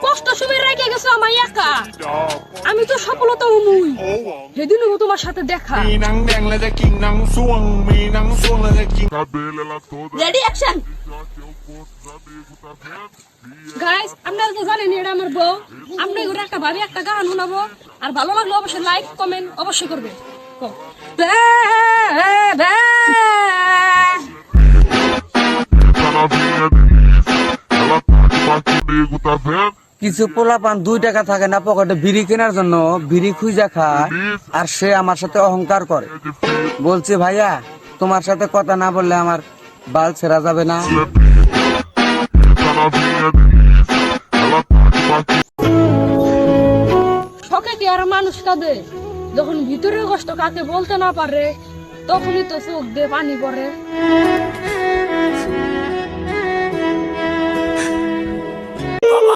কষ্ট সুবিধা রেখে গেছো আমার একা, আমি তো সফলতা মুই সেদিন তোমার সাথে দেখা। Ready action. গাইস আপনারা তো জানেন এটা আমার বউ, আমরা ঘরে একটা ভাবি একটা গান শোনাবো, আর ভালো লাগলে অবশ্যই লাইক কমেন্ট অবশ্যই করবে। কিছু পোলাপান 2 টাকা থাকে না পকেটে বিড়ি কেনার জন্য, বিড়ি খুঁজা খায়, আর সে আমার সাথে অহংকার করে। বলছে ভাইয়া তোমার সাথে কথা না বললে আমার বাল ছেড়া যাবে না। শখে কি আর মানুষ কাঁদে, যখন ভিতরের কষ্ট কাকে বলতে না পারে তখনই তো চোখ দিয়ে পানি পড়ে।